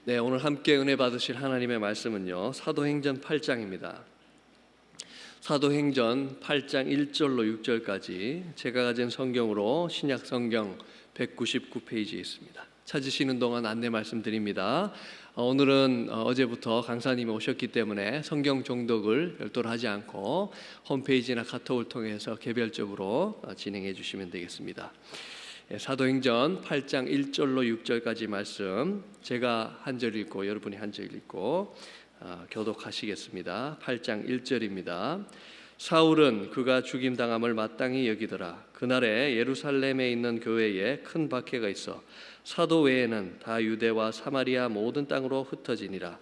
네, 오늘 함께 은혜 받으실 하나님의 말씀은요, 사도행전 8장입니다. 사도행전 8장 1절로 6절까지 제가 가진 성경으로 신약 성경 199페이지에 있습니다. 찾으시는 동안 안내 말씀드립니다. 오늘은 어제부터 강사님이 오셨기 때문에 성경 종독을 별도로 하지 않고 홈페이지나 카톡을 통해서 개별적으로 진행해 주시면 되겠습니다. 사도행전 8장 1절로 6절까지 말씀 제가 한 절 읽고 여러분이 한 절 읽고 교독하시겠습니다. 8장 1절입니다. 사울은 그가 죽임당함을 마땅히 여기더라. 그날에 예루살렘에 있는 교회에 큰 박해가 있어 사도 외에는 다 유대와 사마리아 모든 땅으로 흩어지니라.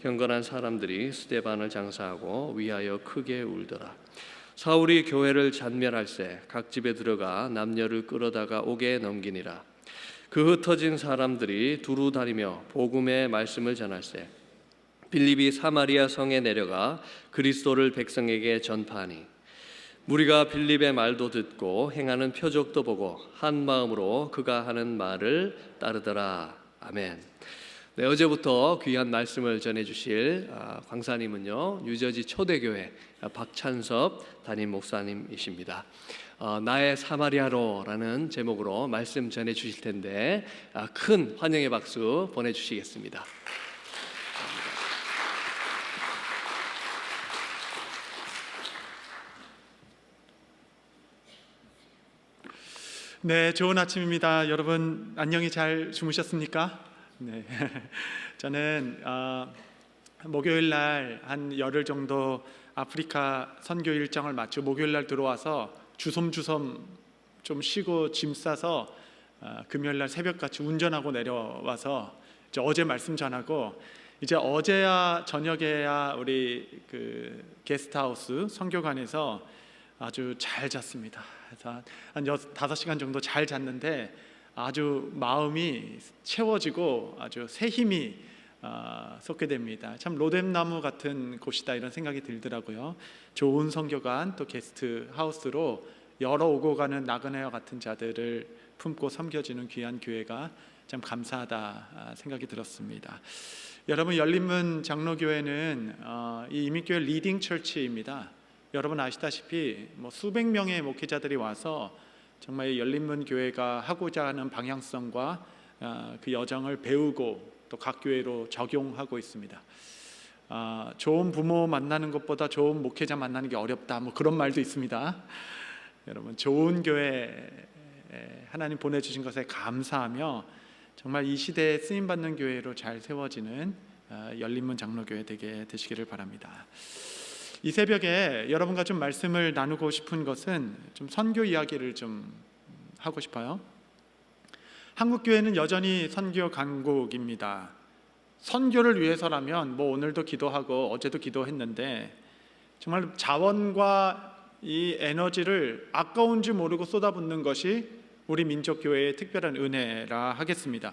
경건한 사람들이 스데반을 장사하고 위하여 크게 울더라. 사울이 교회를 잔멸할세 각 집에 들어가 남녀를 끌어다가 옥에 넘기니라. 그 흩어진 사람들이 두루 다니며 복음의 말씀을 전할세 빌립이 사마리아 성에 내려가 그리스도를 백성에게 전파하니 무리가 빌립의 말도 듣고 행하는 표적도 보고 한 마음으로 그가 하는 말을 따르더라. 아멘. 네, 어제부터 귀한 말씀을 전해주실 광사님은요, 뉴저지 초대교회 박찬섭 담임 목사님이십니다. 나의 사마리아로라는 제목으로 말씀 전해주실 텐데 큰 환영의 박수 보내주시겠습니다. 네, 좋은 아침입니다. 여러분 안녕히 잘 주무셨습니까? 네, 저는 목요일 날 한 열흘 정도 아프리카 선교 일정을 마치고 목요일 날 들어와서 주섬주섬 좀 쉬고 짐 싸서 금요일 날 새벽같이 운전하고 내려와서 이제 어제 말씀 전하고 이제 어제야 저녁에야 우리 그 게스트하우스 선교관에서 아주 잘 잤습니다. 그래서 한 5시간 정도 잘 잤는데 아주 마음이 채워지고 아주 새 힘이 솟게 됩니다. 참 로뎀나무 같은 곳이다 이런 생각이 들더라고요. 좋은 선교관 또 게스트 하우스로 여러 오고 가는 나그네와 같은 자들을 품고 섬겨지는 귀한 교회가 참 감사하다 생각이 들었습니다. 여러분 열린문 장로교회는 이 이민교회 리딩 처치입니다. 여러분 아시다시피 수백 명의 목회자들이 와서 정말 열린문 교회가 하고자 하는 방향성과 그 여정을 배우고 또 각 교회로 적용하고 있습니다. 좋은 부모 만나는 것보다 좋은 목회자 만나는 게 어렵다 그런 말도 있습니다. 여러분 좋은 교회 하나님 보내주신 것에 감사하며 정말 이 시대에 쓰임받는 교회로 잘 세워지는 열린문 장로교회 되시기를 바랍니다. 이 새벽에 여러분과 좀 말씀을 나누고 싶은 것은 좀 선교 이야기를 좀 하고 싶어요. 한국 교회는 여전히 선교 강국입니다. 선교를 위해서라면 오늘도 기도하고 어제도 기도했는데 정말 자원과 이 에너지를 아까운지 모르고 쏟아붓는 것이 우리 민족 교회의 특별한 은혜라 하겠습니다.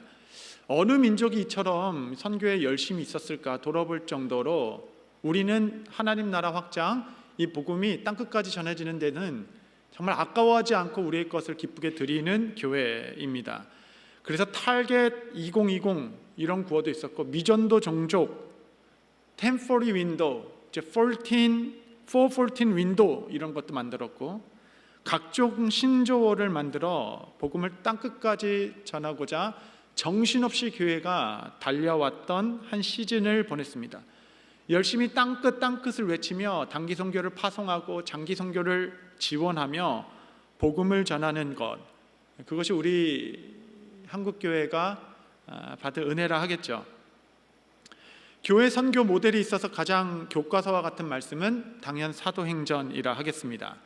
어느 민족이 이처럼 선교에 열심히 있었을까 돌아볼 정도로 우리는 하나님 나라 확장, 이 복음이 땅끝까지 전해지는 데는 정말 아까워하지 않고 우리의 것을 기쁘게 드리는 교회입니다. 그래서 타겟 2020 이런 구호도 있었고 미전도 종족, 1040 윈도우, 이제 414 윈도우 이런 것도 만들었고 각종 신조어를 만들어 복음을 땅끝까지 전하고자 정신없이 교회가 달려왔던 한 시즌을 보냈습니다. 열심히 땅끝을 외치며 단기 선교를 파송하고 장기 선교를 지원하며 복음을 전하는 것, 그것이 우리 한국 교회가 받을 은혜라 하겠죠. 교회 선교 모델이 있어서 가장 교과서와 같은 말씀은 당연 사도행전이라 하겠습니다.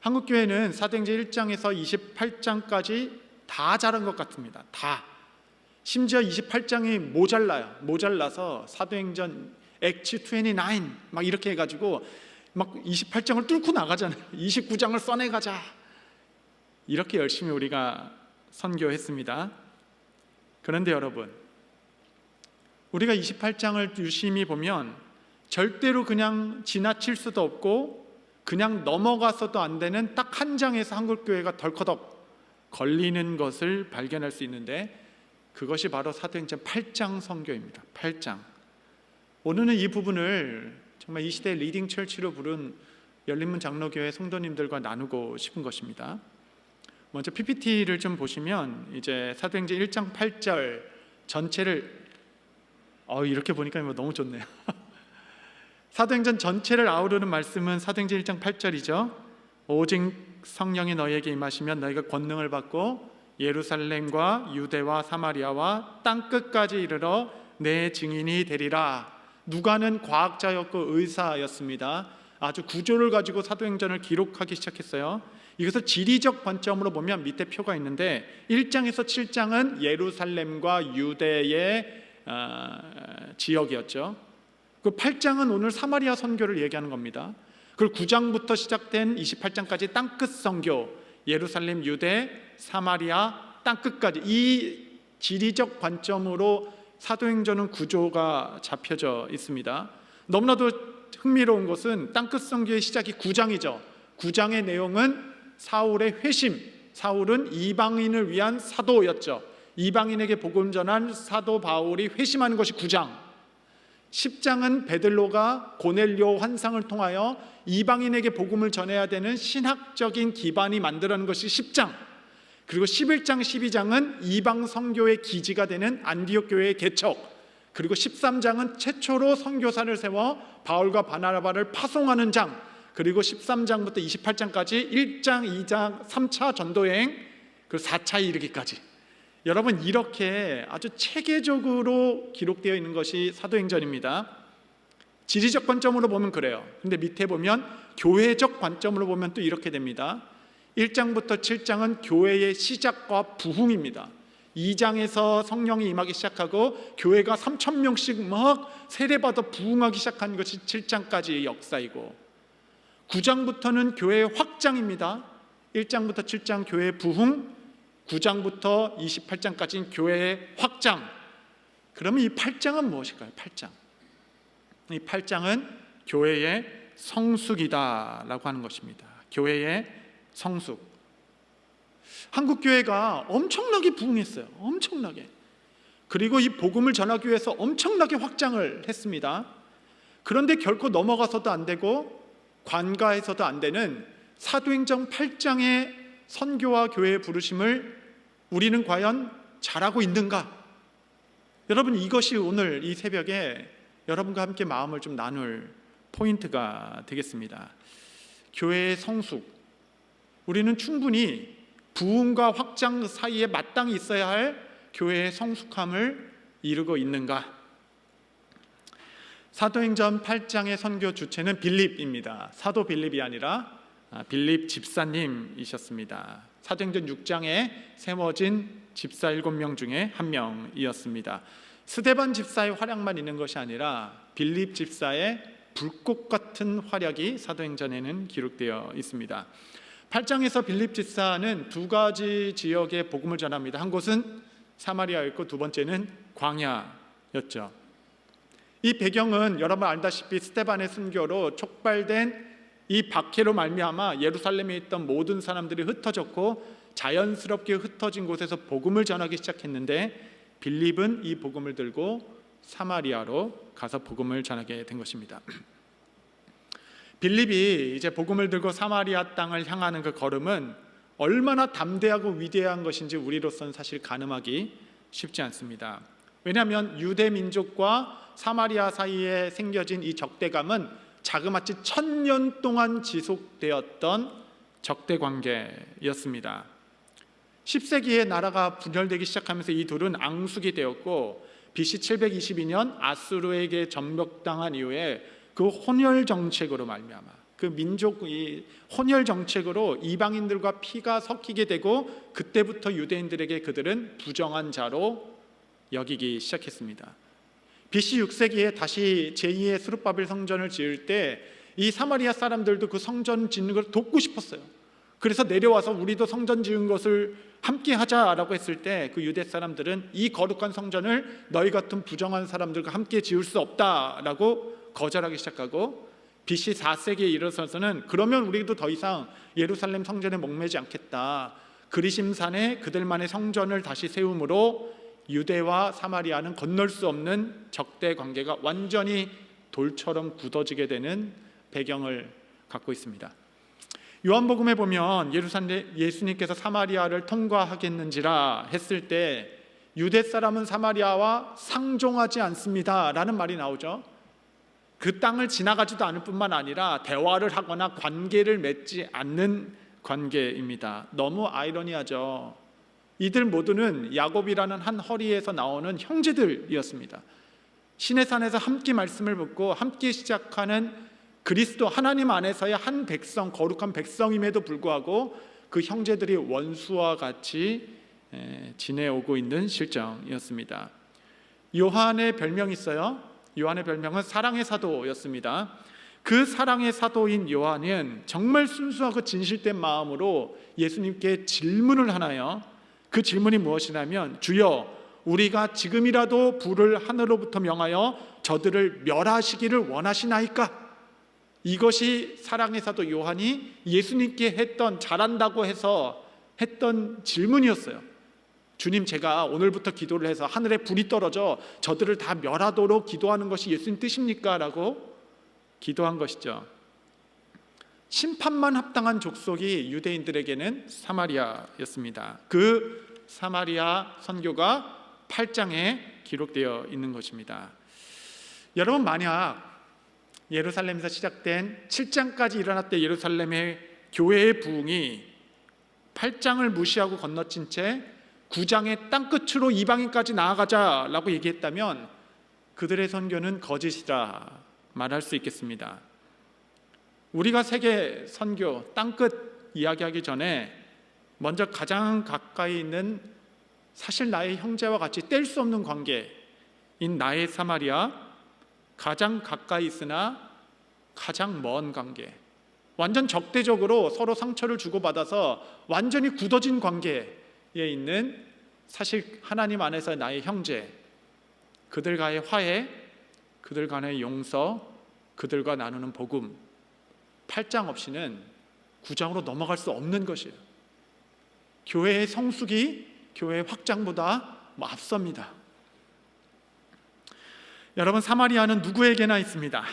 한국 교회는 사도행전 1장에서 28장까지 다 잘한 것 같습니다. 다. 심지어 28장이 모자라서 사도행전 액츠 29 막 이렇게 해가지고 막 28장을 뚫고 나가잖아요. 29장을 써내가자 이렇게 열심히 우리가 선교했습니다. 그런데 여러분 우리가 28장을 유심히 보면 절대로 그냥 지나칠 수도 없고 그냥 넘어가서도 안 되는 딱 한 장에서 한국교회가 덜커덕 걸리는 것을 발견할 수 있는데 그것이 바로 사도행전 8장 선교입니다. 8장. 오늘은 이 부분을 정말 이 시대의 리딩 철치로 부른 열린문 장로교회 성도님들과 나누고 싶은 것입니다. 먼저 PPT를 좀 보시면 이제 사도행전 1장 8절 전체를 이렇게 보니까 너무 좋네요. 사도행전 전체를 아우르는 말씀은 사도행전 1장 8절이죠. 오직 성령이 너희에게 임하시면 너희가 권능을 받고 예루살렘과 유대와 사마리아와 땅끝까지 이르러 내 증인이 되리라. 누가는 과학자였고 의사였습니다. 아주 구조를 가지고 사도행전을 기록하기 시작했어요. 이것을 지리적 관점으로 보면 밑에 표가 있는데 1장에서 7장은 예루살렘과 유대의 지역이었죠. 그 8장은 오늘 사마리아 선교를 얘기하는 겁니다. 그리고 9장부터 시작된 28장까지 땅끝 선교, 예루살렘, 유대, 사마리아, 땅끝까지 이 지리적 관점으로 사도행전은 구조가 잡혀져 있습니다. 너무나도 흥미로운 것은 땅끝 선교의 시작이 9장이죠. 9장의 내용은 사울의 회심, 사울은 이방인을 위한 사도였죠. 이방인에게 복음 전한 사도 바울이 회심하는 것이 9장. 10장은 베들로가 고넬료 환상을 통하여 이방인에게 복음을 전해야 되는 신학적인 기반이 만들어낸 것이 10장. 그리고 11장, 12장은 이방 선교의 기지가 되는 안디옥 교회의 개척. 그리고 13장은 최초로 선교사를 세워 바울과 바나바를 파송하는 장. 그리고 13장부터 28장까지 1장, 2장, 3차 전도여행, 그리고 4차에 이르기까지. 여러분, 이렇게 아주 체계적으로 기록되어 있는 것이 사도행전입니다. 지리적 관점으로 보면 그래요. 근데 밑에 보면 교회적 관점으로 보면 또 이렇게 됩니다. 1장부터 7장은 교회의 시작과 부흥입니다. 2장에서 성령이 임하기 시작하고 교회가 3,000명씩 막 세례받아 부흥하기 시작한 것이 7장까지의 역사이고, 9장부터는 교회의 확장입니다. 1장부터 7장 교회의 부흥, 9장부터 28장까지는 교회의 확장. 그러면 이 8장은 무엇일까요? 8장. 이 8장은 교회의 성숙이다라고 하는 것입니다. 교회의 성숙. 한국 교회가 엄청나게 부흥했어요. 엄청나게. 그리고 이 복음을 전하기 위해서 엄청나게 확장을 했습니다. 그런데 결코 넘어가서도 안 되고 관가해서도 안 되는 사도행전 8장의 선교와 교회의 부르심을 우리는 과연 잘하고 있는가? 여러분, 이것이 오늘 이 새벽에 여러분과 함께 마음을 좀 나눌 포인트가 되겠습니다. 교회의 성숙. 우리는 충분히 부흥과 확장 사이에 마땅히 있어야 할 교회의 성숙함을 이루고 있는가? 사도행전 8장의 선교 주체는 빌립입니다. 사도 빌립이 아니라 빌립 집사님이셨습니다. 사도행전 6장에 세워진 집사 7명 중에 한 명이었습니다. 스데반 집사의 활약만 있는 것이 아니라 빌립 집사의 불꽃 같은 활약이 사도행전에는 기록되어 있습니다. 8장에서 빌립 집사는 두 가지 지역에 복음을 전합니다. 한 곳은 사마리아였고 두 번째는 광야였죠. 이 배경은 여러분 알다시피 스데반의 순교로 촉발된 이 박해로 말미암아 예루살렘에 있던 모든 사람들이 흩어졌고 자연스럽게 흩어진 곳에서 복음을 전하기 시작했는데, 빌립은 이 복음을 들고 사마리아로 가서 복음을 전하게 된 것입니다. 빌립이 이제 복음을 들고 사마리아 땅을 향하는 그 걸음은 얼마나 담대하고 위대한 것인지 우리로서는 사실 가늠하기 쉽지 않습니다. 왜냐하면 유대 민족과 사마리아 사이에 생겨진 이 적대감은 자그마치 1000년 동안 지속되었던 적대 관계였습니다. 10세기에 나라가 분열되기 시작하면서 이 둘은 앙숙이 되었고, BC 722년 아수르에게 전멸당한 이후에 그 혼혈 정책으로 말미암아 그 민족이 혼혈 정책으로 이방인들과 피가 섞이게 되고, 그때부터 유대인들에게 그들은 부정한 자로 여기기 시작했습니다. BC 6세기에 다시 제2의 스룹바벨 성전을 지을 때 이 사마리아 사람들도 그 성전 짓는 걸 돕고 싶었어요. 그래서 내려와서 우리도 성전 지은 것을 함께 하자라고 했을 때 그 유대 사람들은 이 거룩한 성전을 너희 같은 부정한 사람들과 함께 지을 수 없다라고 거절하기 시작하고, BC 4세기에 이르러서는 그러면 우리도 더 이상 예루살렘 성전에 목매지 않겠다, 그리심산에 그들만의 성전을 다시 세움으로 유대와 사마리아는 건널 수 없는 적대 관계가 완전히 돌처럼 굳어지게 되는 배경을 갖고 있습니다. 요한복음에 보면 예수님께서 사마리아를 통과하겠는지라 했을 때 유대 사람은 사마리아와 상종하지 않습니다 라는 말이 나오죠. 그 땅을 지나가지도 않을 뿐만 아니라 대화를 하거나 관계를 맺지 않는 관계입니다. 너무 아이러니하죠. 이들 모두는 야곱이라는 한 허리에서 나오는 형제들이었습니다. 시내산에서 함께 말씀을 듣고 함께 시작하는 그리스도 하나님 안에서의 한 백성, 거룩한 백성임에도 불구하고 그 형제들이 원수와 같이 지내오고 있는 실정이었습니다. 요한의 별명이 있어요. 요한의 별명은 사랑의 사도였습니다. 그 사랑의 사도인 요한은 정말 순수하고 진실된 마음으로 예수님께 질문을 하나요? 그 질문이 무엇이냐면, 주여, 우리가 지금이라도 불을 하늘로부터 명하여 저들을 멸하시기를 원하시나이까? 이것이 사랑의 사도 요한이 예수님께 했던, 잘한다고 해서 했던 질문이었어요. 주님, 제가 오늘부터 기도를 해서 하늘에 불이 떨어져 저들을 다 멸하도록 기도하는 것이 예수님 뜻입니까? 라고 기도한 것이죠. 심판만 합당한 족속이 유대인들에게는 사마리아였습니다. 그 사마리아 선교가 8장에 기록되어 있는 것입니다. 여러분, 만약 예루살렘에서 시작된 7장까지 일어났던 예루살렘의 교회의 부흥이 8장을 무시하고 건너뛴 채 9장의 땅끝으로 이방인까지 나아가자라고 얘기했다면 그들의 선교는 거짓이라 말할 수 있겠습니다. 우리가 세계 선교 땅끝 이야기하기 전에 먼저 가장 가까이 있는, 사실 나의 형제와 같이 뗄 수 없는 관계인 나의 사마리아, 가장 가까이 있으나 가장 먼 관계, 완전 적대적으로 서로 상처를 주고받아서 완전히 굳어진 관계에 있는, 사실 하나님 안에서 나의 형제, 그들과의 화해, 그들 간의 용서, 그들과 나누는 복음, 8장 없이는 9장으로 넘어갈 수 없는 것이에요. 교회의 성숙이 교회의 확장보다 앞섭니다. 여러분, 사마리아는 누구에게나 있습니다.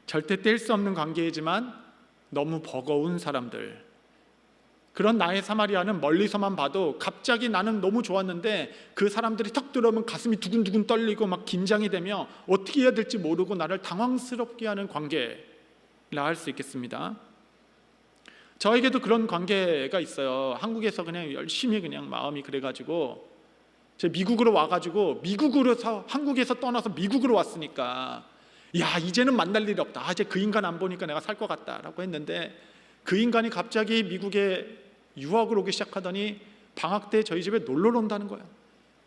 절대 뗄 수 없는 관계이지만 너무 버거운 사람들, 그런 나의 사마리아는 멀리서만 봐도 갑자기 나는 너무 좋았는데 그 사람들이 턱 들어오면 가슴이 두근두근 떨리고 막 긴장이 되며 어떻게 해야 될지 모르고 나를 당황스럽게 하는 관계라 할 수 있겠습니다. 저에게도 그런 관계가 있어요. 한국에서 그냥 열심히 그냥 마음이 그래가지고 제가 미국으로 와가지고 미국으로서 한국에서 떠나서 미국으로 왔으니까 야, 이제는 만날 일이 없다. 이제 그 인간 안 보니까 내가 살 것 같다라고 했는데 그 인간이 갑자기 미국에 유학을 오기 시작하더니 방학 때 저희 집에 놀러 온다는 거예요.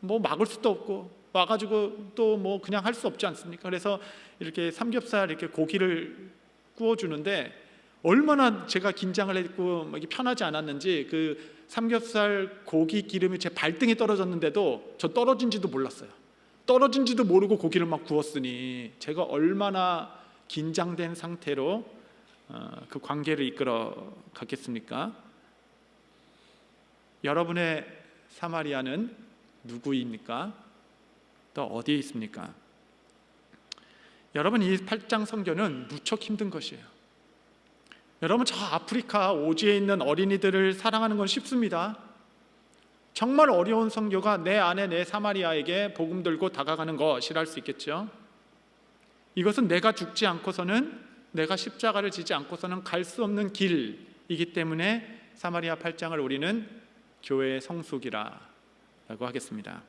뭐 막을 수도 없고 와가지고 또 뭐 그냥 할 수 없지 않습니까? 그래서 이렇게 삼겹살 이렇게 고기를 구워주는데 얼마나 제가 긴장을 했고 편하지 않았는지 그 삼겹살 고기 기름이 제 발등에 떨어졌는데도 저 떨어진지도 몰랐어요. 떨어진지도 모르고 고기를 막 구웠으니 제가 얼마나 긴장된 상태로 그 관계를 이끌어 갔겠습니까? 여러분의 사마리아는 누구입니까? 또 어디에 있습니까? 여러분, 이 8장 선교는 무척 힘든 것이에요. 여러분, 저 아프리카 오지에 있는 어린이들을 사랑하는 건 쉽습니다. 정말 어려운 선교가 내 안에 내 사마리아에게 복음 들고 다가가는 것이라 할 수 있겠죠. 이것은 내가 죽지 않고서는, 내가 십자가를 지지 않고서는 갈 수 없는 길이기 때문에 사마리아 8장을 우리는 교회의 성숙이라고 하겠습니다.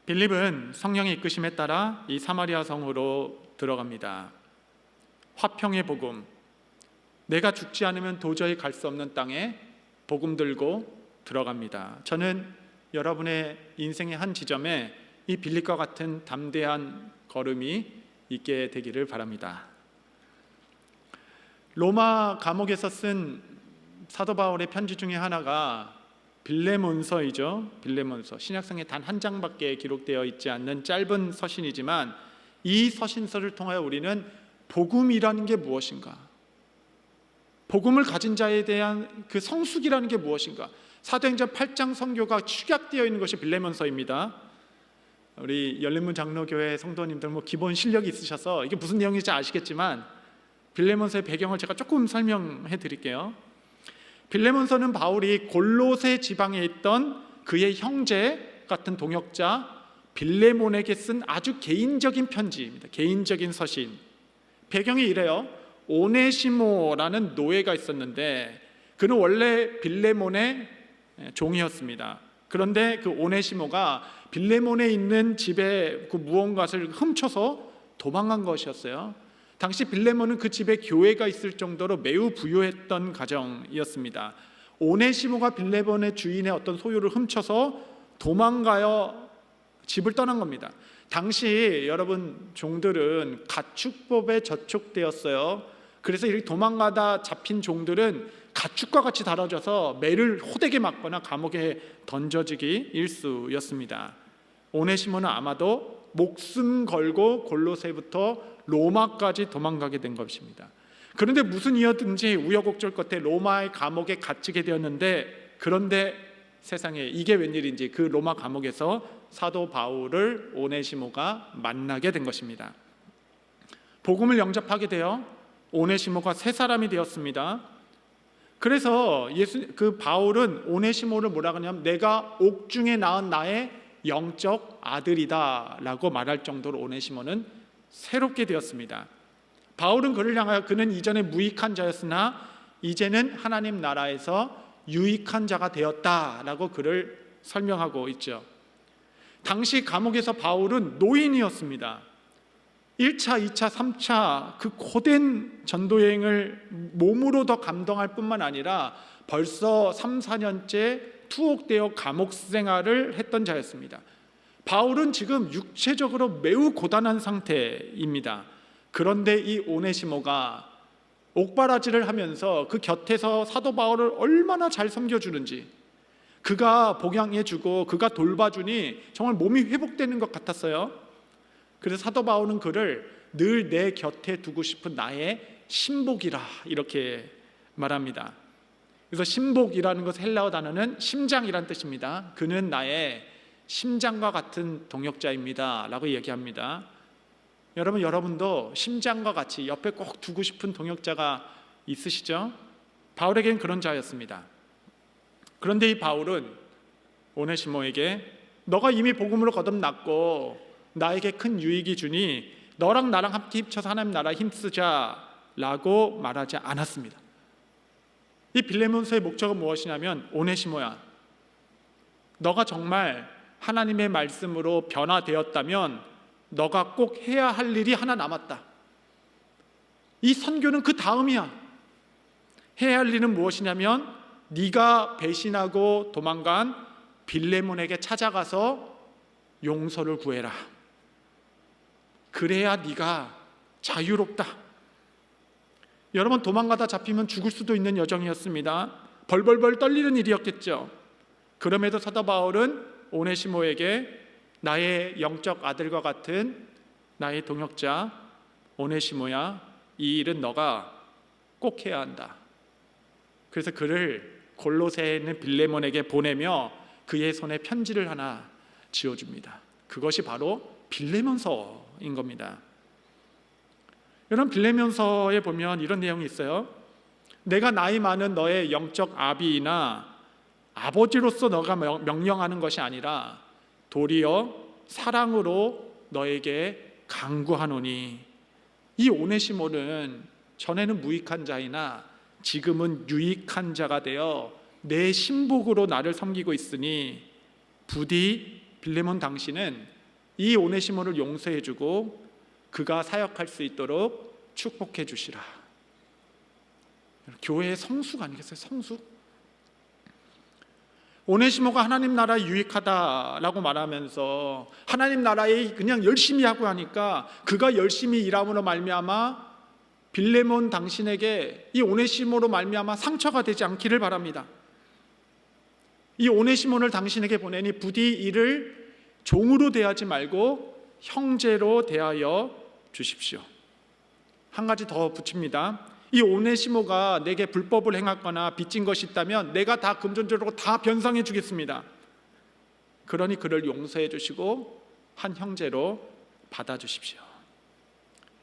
빌립은 성령의 이끄심에 따라 이 사마리아 성으로 들어갑니다. 화평의 복음, 내가 죽지 않으면 도저히 갈 수 없는 땅에 복음 들고 들어갑니다. 저는 여러분의 인생의 한 지점에 이 빌립과 같은 담대한 걸음이 있게 되기를 바랍니다. 로마 감옥에서 쓴 사도 바울의 편지 중에 하나가 빌레몬서이죠. 빌레몬서, 신약성에 단 한 장밖에 기록되어 있지 않는 짧은 서신이지만 이 서신서를 통하여 우리는 복음이라는 게 무엇인가, 복음을 가진 자에 대한 그 성숙이라는 게 무엇인가, 사도행전 8장 선교가 축약되어 있는 것이 빌레몬서입니다. 우리 열린문 장로교회 성도님들 기본 실력이 있으셔서 이게 무슨 내용인지 아시겠지만 빌레몬서의 배경을 제가 조금 설명해 드릴게요. 빌레몬서는 바울이 골로새 지방에 있던 그의 형제 같은 동역자 빌레몬에게 쓴 아주 개인적인 편지입니다. 개인적인 서신. 배경이 이래요. 오네시모라는 노예가 있었는데 그는 원래 빌레몬의 종이었습니다. 그런데 그 오네시모가 빌레몬에 있는 집에 그 무언가를 훔쳐서 도망간 것이었어요. 당시 빌레몬은 그 집에 교회가 있을 정도로 매우 부유했던 가정이었습니다. 오네시모가 빌레몬의 주인의 어떤 소유를 훔쳐서 도망가여 집을 떠난 겁니다. 당시 여러분 종들은 가축법에 저촉되었어요. 그래서 이렇게 도망가다 잡힌 종들은 가축과 같이 다뤄져서 매를 호되게 맞거나 감옥에 던져지기 일쑤였습니다. 오네시모는 아마도 목숨 걸고 골로새부터 로마까지 도망가게 된 것입니다. 그런데 무슨 이유든지 우여곡절 끝에 로마의 감옥에 갇히게 되었는데, 그런데 세상에 이게 웬일인지 그 로마 감옥에서 사도 바울을 오네시모가 만나게 된 것입니다. 복음을 영접하게 되어 오네시모가 새 사람이 되었습니다. 그래서 그 바울은 오네시모를 뭐라 그러냐면 내가 옥중에 낳은 나의 영적 아들이다 라고 말할 정도로 오네시모는 새롭게 되었습니다. 바울은 그를 향하여 그는 이전에 무익한 자였으나 이제는 하나님 나라에서 유익한 자가 되었다라고 그를 설명하고 있죠. 당시 감옥에서 바울은 노인이었습니다. 1차, 2차, 3차 그 고된 전도여행을 몸으로 더 감당할 뿐만 아니라 벌써 3, 4년째 투옥되어 감옥 생활을 했던 자였습니다. 바울은 지금 육체적으로 매우 고단한 상태입니다. 그런데 이 오네시모가 옥바라지를 하면서 그 곁에서 사도 바울을 얼마나 잘 섬겨주는지, 그가 복양해주고 그가 돌봐주니 정말 몸이 회복되는 것 같았어요. 그래서 사도 바울은 그를 늘 내 곁에 두고 싶은 나의 신복이라 이렇게 말합니다. 그래서 신복이라는 것 헬라어 단어는 심장이란 뜻입니다. 그는 나의 심장과 같은 동역자입니다 라고 얘기합니다. 여러분도 심장과 같이 옆에 꼭 두고 싶은 동역자가 있으시죠? 바울에겐 그런 자였습니다. 그런데 이 바울은 오네시모에게 너가 이미 복음으로 거듭났고 나에게 큰 유익이 주니 너랑 나랑 함께 합쳐서 하나님 나라 힘쓰자 라고 말하지 않았습니다. 이 빌레몬서의 목적은 무엇이냐면, 오네시모야, 너가 정말 하나님의 말씀으로 변화되었다면 너가 꼭 해야 할 일이 하나 남았다. 이 선교는 그 다음이야. 해야 할 일은 무엇이냐면 네가 배신하고 도망간 빌레몬에게 찾아가서 용서를 구해라. 그래야 네가 자유롭다. 여러분, 도망가다 잡히면 죽을 수도 있는 여정이었습니다. 벌벌벌 떨리는 일이었겠죠. 그럼에도 사도 바울은 오네시모에게 나의 영적 아들과 같은 나의 동역자 오네시모야, 이 일은 너가 꼭 해야 한다. 그래서 그를 골로새에 있는 빌레몬에게 보내며 그의 손에 편지를 하나 지어줍니다. 그것이 바로 빌레몬서인 겁니다. 여러분, 빌레몬서에 보면 이런 내용이 있어요. 내가 나이 많은 너의 영적 아비이나 아버지로서 너가 명령하는 것이 아니라 도리어 사랑으로 너에게 간구하노니, 이 오네시모는 전에는 무익한 자이나 지금은 유익한 자가 되어 내 신복으로 나를 섬기고 있으니 부디 빌레몬 당신은 이 오네시모를 용서해주고 그가 사역할 수 있도록 축복해 주시라. 교회의 성수가 아니겠어요? 성수. 오네시모가 하나님 나라에 유익하다라고 말하면서 하나님 나라에 그냥 열심히 하고 하니까 그가 열심히 일함으로 말미암아 빌레몬 당신에게 이 오네시모로 말미암아 상처가 되지 않기를 바랍니다. 이 오네시모를 당신에게 보내니 부디 이를 종으로 대하지 말고 형제로 대하여 주십시오. 한 가지 더 붙입니다. 이 오네시모가 내게 불법을 행했거나 빚진 것이 있다면 내가 다 금전적으로 다 변상해 주겠습니다. 그러니 그를 용서해 주시고 한 형제로 받아주십시오.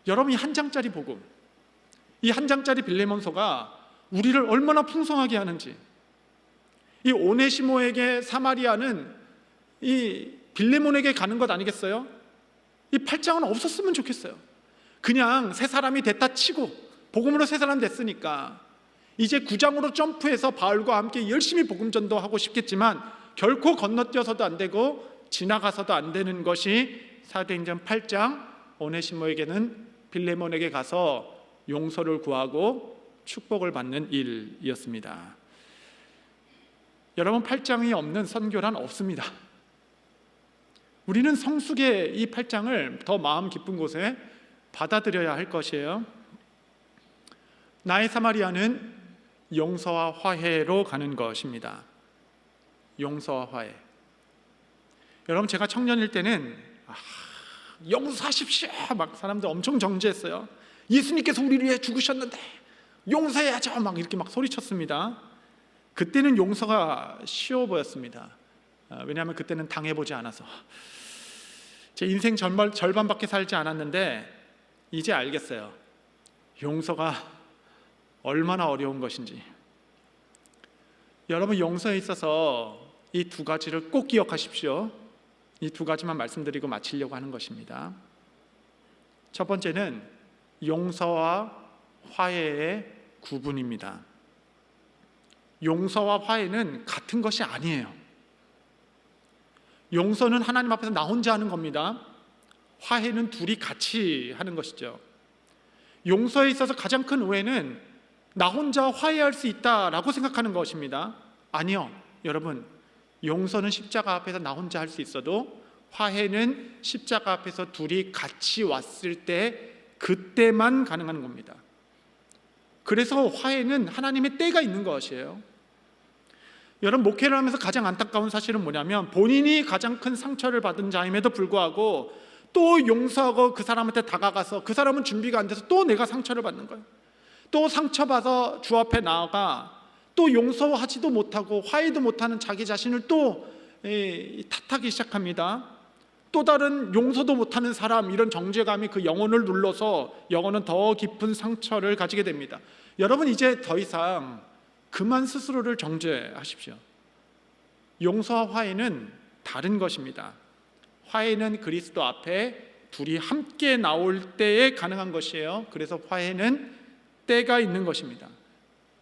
여러분, 이 한 장짜리 복음, 이 한 장짜리 빌레몬서가 우리를 얼마나 풍성하게 하는지, 이 오네시모에게 사마리아는 이 빌레몬에게 가는 것 아니겠어요? 이 8장은 없었으면 좋겠어요. 그냥 새 사람이 됐다 치고 복음으로 새 사람 됐으니까 이제 9장으로 점프해서 바울과 함께 열심히 복음 전도하고 싶겠지만 결코 건너뛰어서도 안 되고 지나가서도 안 되는 것이 사도행전 8장 오네시모에게는 빌레몬에게 가서 용서를 구하고 축복을 받는 일이었습니다. 여러분, 8장이 없는 선교란 없습니다. 우리는 성숙의 이 8장을 더 마음 깊은 곳에 받아들여야 할 것이에요. 나의 사마리아는 용서와 화해로 가는 것입니다. 용서와 화해. 여러분, 제가 청년일 때는 용서하십시오 막 사람들 엄청 정죄했어요. 예수님께서 우리를 위해 죽으셨는데 용서해야죠 막 이렇게 막 소리쳤습니다. 그때는 용서가 쉬워 보였습니다. 왜냐하면 그때는 당해보지 않아서. 제 인생 절반밖에 살지 않았는데 이제 알겠어요. 용서가 얼마나 어려운 것인지. 여러분, 용서에 있어서 이 두 가지를 꼭 기억하십시오. 이 두 가지만 말씀드리고 마치려고 하는 것입니다. 첫 번째는 용서와 화해의 구분입니다. 용서와 화해는 같은 것이 아니에요. 용서는 하나님 앞에서 나 혼자 하는 겁니다. 화해는 둘이 같이 하는 것이죠. 용서에 있어서 가장 큰 오해는 나 혼자 화해할 수 있다라고 생각하는 것입니다. 아니요, 여러분, 용서는 십자가 앞에서 나 혼자 할 수 있어도 화해는 십자가 앞에서 둘이 같이 왔을 때 그때만 가능한 겁니다. 그래서 화해는 하나님의 때가 있는 것이에요. 여러분, 목회를 하면서 가장 안타까운 사실은 뭐냐면 본인이 가장 큰 상처를 받은 자임에도 불구하고 또 용서하고 그 사람한테 다가가서 그 사람은 준비가 안 돼서 또 내가 상처를 받는 거예요. 또 상처받아 주 앞에 나아가 또 용서하지도 못하고 화해도 못하는 자기 자신을 또 탓하기 시작합니다. 또 다른 용서도 못하는 사람, 이런 정죄감이 그 영혼을 눌러서 영혼은 더 깊은 상처를 가지게 됩니다. 여러분, 이제 더 이상 그만 스스로를 정죄하십시오. 용서와 화해는 다른 것입니다. 화해는 그리스도 앞에 둘이 함께 나올 때에 가능한 것이에요. 그래서 화해는 때가 있는 것입니다.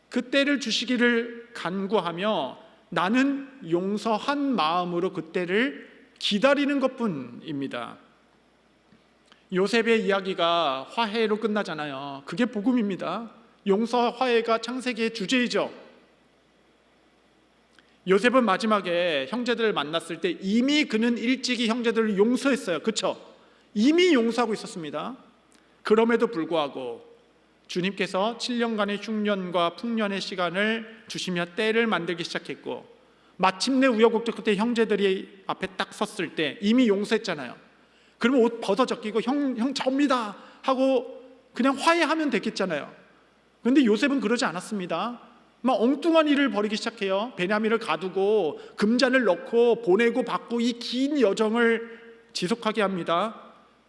그 때를 주시기를 간구하며 나는 용서한 마음으로 그 때를 기다리는 것뿐입니다. 요셉의 이야기가 화해로 끝나잖아요. 그게 복음입니다. 용서와 화해가 창세기의 주제이죠. 요셉은 마지막에 형제들을 만났을 때 이미 그는 일찍이 형제들을 용서했어요. 그렇죠? 이미 용서하고 있었습니다. 그럼에도 불구하고 주님께서 7년간의 흉년과 풍년의 시간을 주시며 때를 만들기 시작했고 마침내 우여곡절 끝에 형제들이 앞에 딱 섰을 때 이미 용서했잖아요. 그러면 옷 벗어 젖기고 형 접니다 하고 그냥 화해하면 됐겠잖아요. 그런데 요셉은 그러지 않았습니다. 막 엉뚱한 일을 벌이기 시작해요. 베냐민을 가두고 금잔을 넣고 보내고 받고 이 긴 여정을 지속하게 합니다.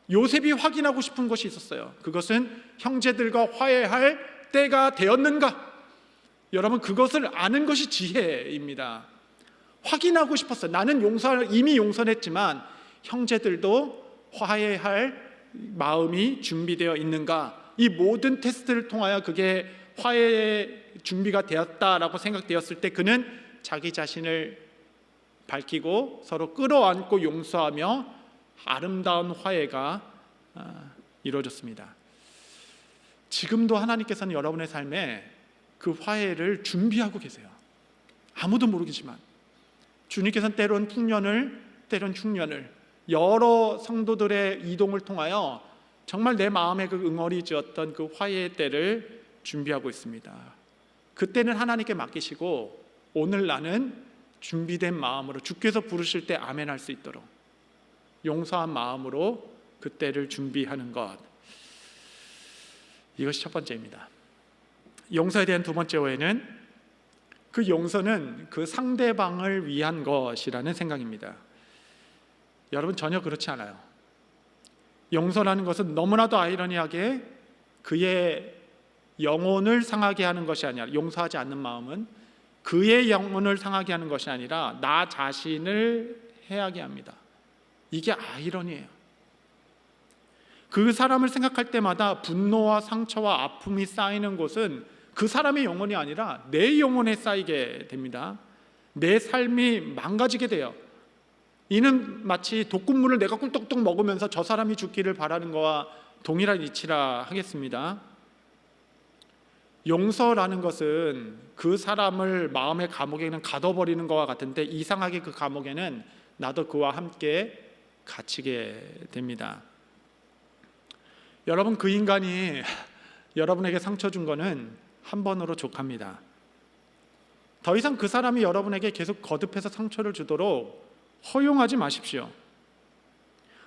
요셉이 확인하고 싶은 것이 있었어요. 그것은 형제들과 화해할 때가 되었는가? 여러분, 그것을 아는 것이 지혜입니다. 확인하고 싶었어요. 나는 이미 용서했지만 형제들도 화해할 마음이 준비되어 있는가? 이 모든 테스트를 통하여 그게 화해의 준비가 되었다라고 생각되었을 때 그는 자기 자신을 밝히고 서로 끌어안고 용서하며 아름다운 화해가 이루어졌습니다. 지금도 하나님께서는 여러분의 삶에 그 화해를 준비하고 계세요. 아무도 모르겠지만 주님께서는 때론 풍년을 때론 흉년을 여러 성도들의 이동을 통하여 정말 내 마음에 그 응어리지었던 그 화해의 때를 준비하고 있습니다. 그때는 하나님께 맡기시고 오늘 나는 준비된 마음으로 주께서 부르실 때 아멘 할 수 있도록 용서한 마음으로 그때를 준비하는 것, 이것이 첫 번째입니다. 용서에 대한 두 번째 오해는 그 용서는 그 상대방을 위한 것이라는 생각입니다. 여러분, 전혀 그렇지 않아요. 용서라는 것은 너무나도 아이러니하게 그의 영혼을 상하게 하는 것이 아니라, 용서하지 않는 마음은 그의 영혼을 상하게 하는 것이 아니라 나 자신을 해하게 합니다. 이게 아이러니예요. 그 사람을 생각할 때마다 분노와 상처와 아픔이 쌓이는 곳은 그 사람의 영혼이 아니라 내 영혼에 쌓이게 됩니다. 내 삶이 망가지게 돼요. 이는 마치 독극물을 내가 꿀떡떡 먹으면서 저 사람이 죽기를 바라는 것과 동일한 이치라 하겠습니다. 용서라는 것은 그 사람을 마음의 감옥에는 가둬버리는 것과 같은데, 이상하게 그 감옥에는 나도 그와 함께 갇히게 됩니다. 여러분, 그 인간이 여러분에게 상처 준 거는 한 번으로 족합니다. 더 이상 그 사람이 여러분에게 계속 거듭해서 상처를 주도록 허용하지 마십시오.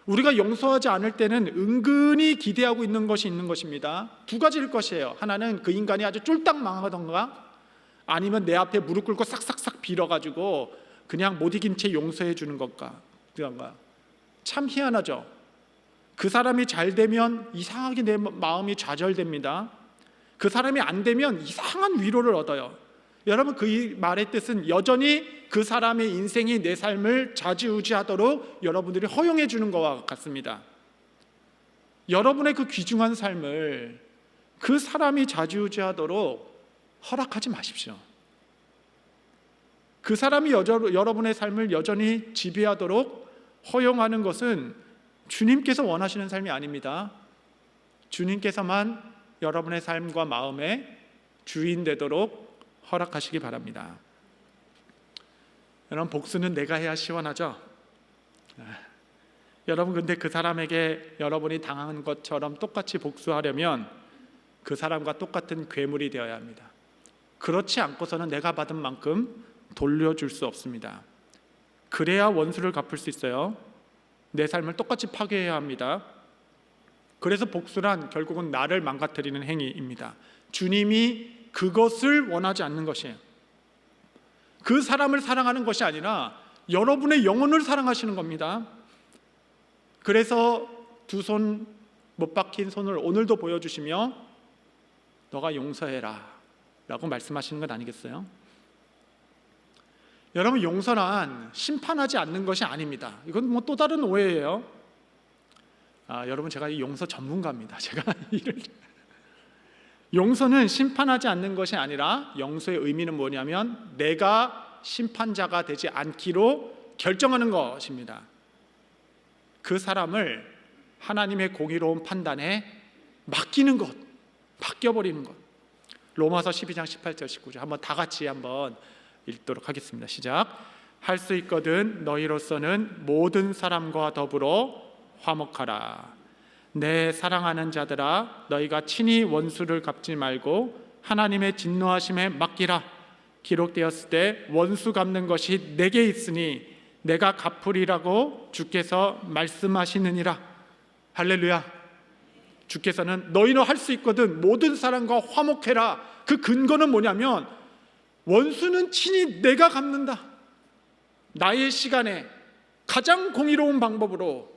우리가 용서하지 않을 때는 은근히 기대하고 있는 것이 있는 것입니다. 두 가지일 것이에요. 하나는 그 인간이 아주 쫄딱 망하던가, 아니면 내 앞에 무릎 꿇고 싹싹싹 빌어가지고 그냥 못 이긴 채 용서해 주는 것과, 참 희한하죠. 그 사람이 잘 되면 이상하게 내 마음이 좌절됩니다. 그 사람이 안 되면 이상한 위로를 얻어요. 여러분, 그 말의 뜻은 여전히 그 사람의 인생이 내 삶을 좌지우지하도록 여러분들이 허용해 주는 것과 같습니다. 여러분의 그 귀중한 삶을 그 사람이 좌지우지하도록 허락하지 마십시오. 그 사람이 여러분의 삶을 여전히 지배하도록 허용하는 것은 주님께서 원하시는 삶이 아닙니다. 주님께서만 여러분의 삶과 마음의 주인 되도록 허락하시기 바랍니다. 여러분, 복수는 내가 해야 시원하죠? 여러분, 근데 그 사람에게 여러분이 당한 것처럼 똑같이 복수하려면 그 사람과 똑같은 괴물이 되어야 합니다. 그렇지 않고서는 내가 받은 만큼 돌려줄 수 없습니다. 그래야 원수를 갚을 수 있어요. 내 삶을 똑같이 파괴해야 합니다. 그래서 복수란 결국은 나를 망가뜨리는 행위입니다. 주님이 그것을 원하지 않는 것이에요. 그 사람을 사랑하는 것이 아니라 여러분의 영혼을 사랑하시는 겁니다. 그래서 두 손 못 박힌 손을 오늘도 보여주시며 너가 용서해라 라고 말씀하시는 것 아니겠어요? 여러분, 용서란 심판하지 않는 것이 아닙니다. 이건 뭐 또 다른 오해예요. 여러분, 제가 이 용서 전문가입니다. 제가 용서는 심판하지 않는 것이 아니라, 용서의 의미는 뭐냐면 내가 심판자가 되지 않기로 결정하는 것입니다. 그 사람을 하나님의 공의로운 판단에 맡기는 것, 맡겨버리는 것. 로마서 12장 18절 19절 한번 다 같이 한번 읽도록 하겠습니다. 시작. 할 수 있거든 너희로서는 모든 사람과 더불어 화목하라. 내 사랑하는 자들아, 너희가 친히 원수를 갚지 말고 하나님의 진노하심에 맡기라. 기록되었을 때 원수 갚는 것이 내게 있으니 내가 갚으리라고 주께서 말씀하시느니라. 할렐루야. 주께서는 너희는 할 수 있거든 모든 사람과 화목해라. 그 근거는 뭐냐면 원수는 친히 내가 갚는다. 나의 시간에 가장 공의로운 방법으로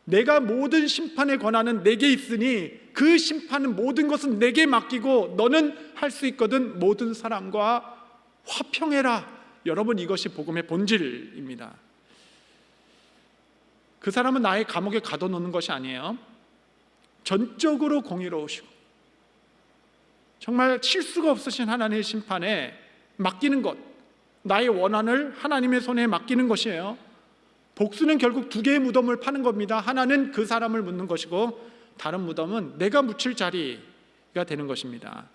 내가 모든 심판의 권한은 내게 있으니 그 심판은 모든 것은 내게 맡기고 너는 할 수 있거든 모든 사람과 화평해라. 여러분, 이것이 복음의 본질입니다. 그 사람은 나의 감옥에 가둬놓는 것이 아니에요. 전적으로 공의로우시고 정말 실수가 없으신 하나님의 심판에 맡기는 것, 나의 원한을 하나님의 손에 맡기는 것이에요. 복수는 결국 두 개의 무덤을 파는 겁니다. 하나는 그 사람을 묻는 것이고 다른 무덤은 내가 묻힐 자리가 되는 것입니다.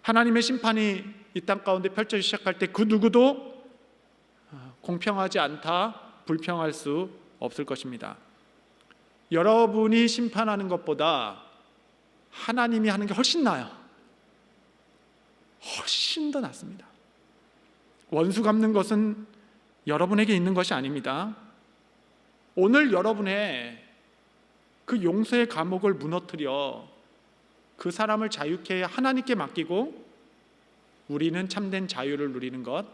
하나님의 심판이 이 땅 가운데 펼쳐지기 시작할 때 그 누구도 공평하지 않다, 불평할 수 없을 것입니다. 여러분이 심판하는 것보다 하나님이 하는 게 훨씬 나아요. 훨씬 더 낫습니다. 원수 갚는 것은 여러분에게 있는 것이 아닙니다. 오늘 여러분의 그 용서의 감옥을 무너뜨려 그 사람을 자유케 하나님께 맡기고 우리는 참된 자유를 누리는 것,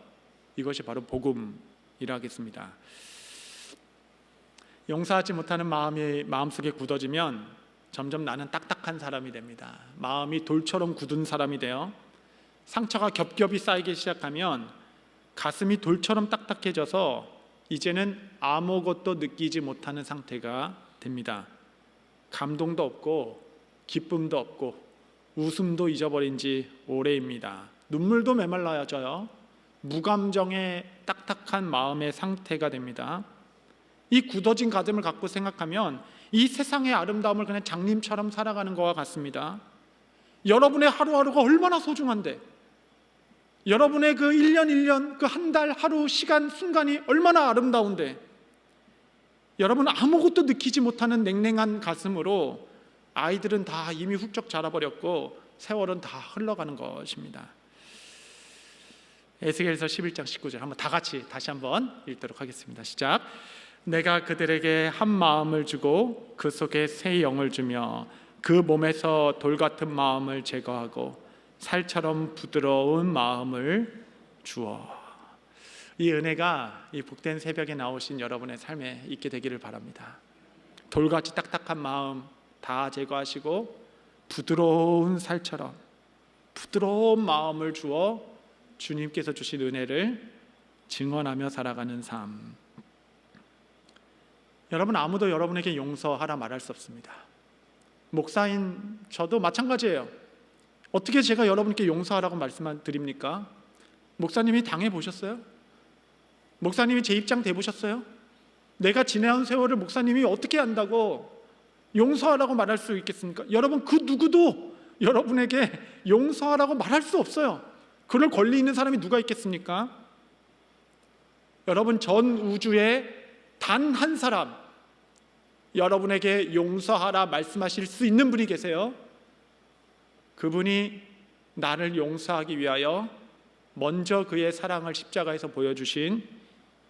이것이 바로 복음이라 하겠습니다. 용서하지 못하는 마음이 마음속에 굳어지면 점점 나는 딱딱한 사람이 됩니다. 마음이 돌처럼 굳은 사람이 돼요. 상처가 겹겹이 쌓이기 시작하면 가슴이 돌처럼 딱딱해져서 이제는 아무것도 느끼지 못하는 상태가 됩니다. 감동도 없고 기쁨도 없고 웃음도 잊어버린 지 오래입니다. 눈물도 메말라져요. 무감정의 딱딱한 마음의 상태가 됩니다. 이 굳어진 가슴을 갖고 생각하면 이 세상의 아름다움을 그냥 장님처럼 살아가는 것과 같습니다. 여러분의 하루하루가 얼마나 소중한데, 여러분의 그 1년 1년, 그 한 달, 하루, 시간, 순간이 얼마나 아름다운데, 여러분 아무것도 느끼지 못하는 냉랭한 가슴으로 아이들은 다 이미 훌쩍 자라버렸고 세월은 다 흘러가는 것입니다. 에스겔서 11장 19절 한번 다 같이 다시 한번 읽도록 하겠습니다. 시작. 내가 그들에게 한 마음을 주고 그 속에 새 영을 주며 그 몸에서 돌 같은 마음을 제거하고 살처럼 부드러운 마음을 주어. 이 은혜가 이 복된 새벽에 나오신 여러분의 삶에 있게 되기를 바랍니다. 돌같이 딱딱한 마음 다 제거하시고 부드러운 살처럼 부드러운 마음을 주어 주님께서 주신 은혜를 증언하며 살아가는 삶. 여러분 아무도 여러분에게 용서하라 말할 수 없습니다. 목사인 저도 마찬가지예요. 어떻게 제가 여러분께 용서하라고 말씀드립니까? 목사님이 당해보셨어요? 목사님이 제 입장 돼보셨어요? 내가 지내온 세월을 목사님이 어떻게 안다고 용서하라고 말할 수 있겠습니까? 여러분 그 누구도 여러분에게 용서하라고 말할 수 없어요. 그럴 권리 있는 사람이 누가 있겠습니까? 여러분 전 우주에 단 한 사람 여러분에게 용서하라 말씀하실 수 있는 분이 계세요. 그분이 나를 용서하기 위하여 먼저 그의 사랑을 십자가에서 보여주신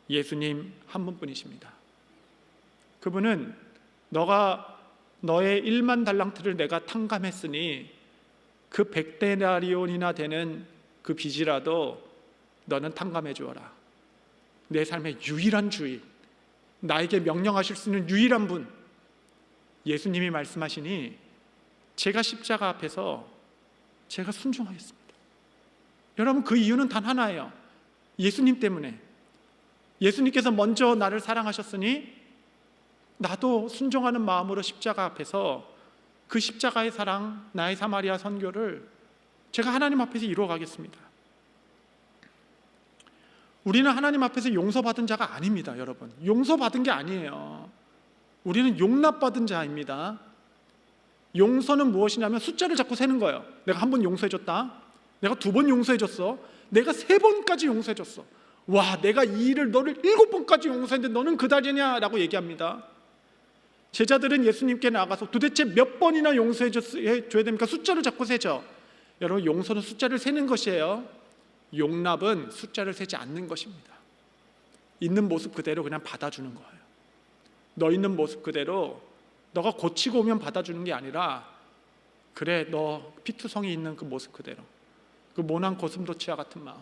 예수님 한 분뿐이십니다. 그분은 너의 1만 달란트를 내가 탕감했으니 그 100데나리온이나 되는 그 빚이라도 너는 탕감해 주어라. 내 삶의 유일한 주인, 나에게 명령하실 수 있는 유일한 분, 예수님이 말씀하시니 제가 십자가 앞에서 제가 순종하겠습니다. 여러분 그 이유는 단 하나예요. 예수님 때문에. 예수님께서 먼저 나를 사랑하셨으니 나도 순종하는 마음으로 십자가 앞에서 그 십자가의 사랑, 나의 사마리아 선교를 제가 하나님 앞에서 이루어 가겠습니다. 우리는 하나님 앞에서 용서받은 자가 아닙니다. 여러분 용서받은 게 아니에요. 우리는 용납받은 자입니다. 용서는 무엇이냐면 숫자를 자꾸 세는 거예요. 내가 한 번 용서해줬다, 내가 2번 용서해줬어, 내가 3번까지 용서해줬어. 와, 내가 이 일을 너를 7번까지 용서했는데 너는 그다지냐 라고 얘기합니다. 제자들은 예수님께 나가서 도대체 몇 번이나 용서해줘야 됩니까? 숫자를 자꾸 세죠. 여러분 용서는 숫자를 세는 것이에요. 용납은 숫자를 세지 않는 것입니다. 있는 모습 그대로 그냥 받아주는 거예요. 너 있는 모습 그대로 너가 고치고 오면 받아주는 게 아니라, 그래 너 피투성이 있는 그 모습 그대로, 그 모난 고슴도치와 같은 마음,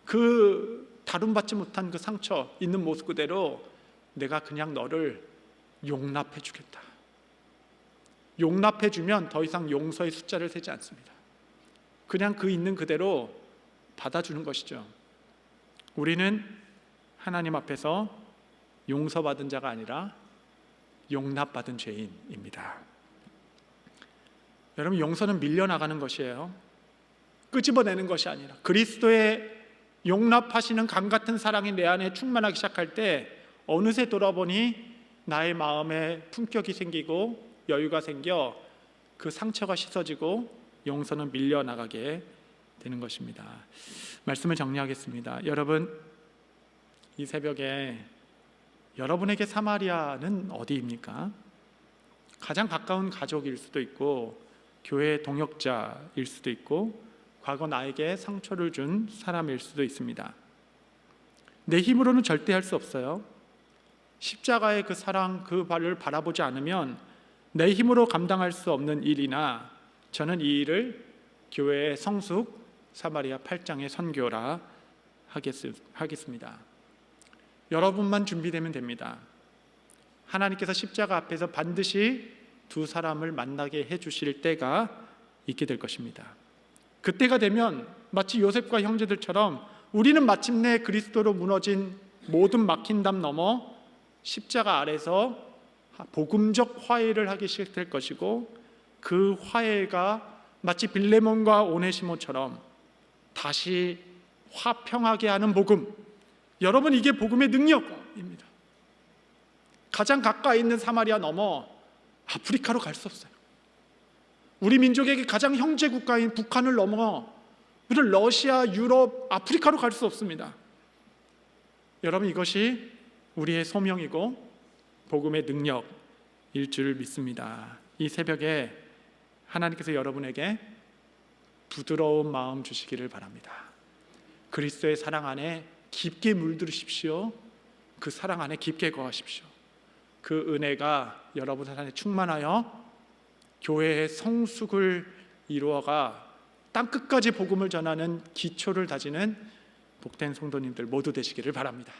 그 다룸받지 못한 그 상처 있는 모습 그대로 내가 그냥 너를 용납해 주겠다. 용납해 주면 더 이상 용서의 숫자를 세지 않습니다. 그냥 그 있는 그대로 받아주는 것이죠. 우리는 하나님 앞에서 용서받은 자가 아니라 용납받은 죄인입니다. 여러분 용서는 밀려나가는 것이에요. 끄집어내는 것이 아니라 그리스도의 용납하시는 강 같은 사랑이 내 안에 충만하기 시작할 때 어느새 돌아보니 나의 마음에 품격이 생기고 여유가 생겨 그 상처가 씻어지고 용서는 밀려나가게 되는 것입니다. 말씀을 정리하겠습니다. 여러분 이 새벽에 여러분에게 사마리아는 어디입니까? 가장 가까운 가족일 수도 있고 교회 동역자일 수도 있고 과거 나에게 상처를 준 사람일 수도 있습니다. 내 힘으로는 절대 할 수 없어요. 십자가의 그 사랑, 그 발을 바라보지 않으면 내 힘으로 감당할 수 없는 일이나 저는 이 일을 교회의 성숙 사마리아 8장의 선교라 하겠습니다. 여러분만 준비되면 됩니다. 하나님께서 십자가 앞에서 반드시 두 사람을 만나게 해주실 때가 있게 될 것입니다. 그때가 되면 마치 요셉과 형제들처럼 우리는 마침내 그리스도로 무너진 모든 막힌담 넘어 십자가 아래서 복음적 화해를 하기 시작될 것이고, 그 화해가 마치 빌레몬과 오네시모처럼 다시 화평하게 하는 복음, 여러분 이게 복음의 능력입니다. 가장 가까이 있는 사마리아 넘어 아프리카로 갈 수 없어요. 우리 민족에게 가장 형제 국가인 북한을 넘어 러시아, 유럽, 아프리카로 갈 수 없습니다. 여러분 이것이 우리의 소명이고 복음의 능력일 줄 믿습니다. 이 새벽에 하나님께서 여러분에게 부드러운 마음 주시기를 바랍니다. 그리스도의 사랑 안에 깊게 물들으십시오. 그 사랑 안에 깊게 거하십시오. 그 은혜가 여러분 안에 충만하여 교회의 성숙을 이루어가 땅끝까지 복음을 전하는 기초를 다지는 복된 성도님들 모두 되시기를 바랍니다.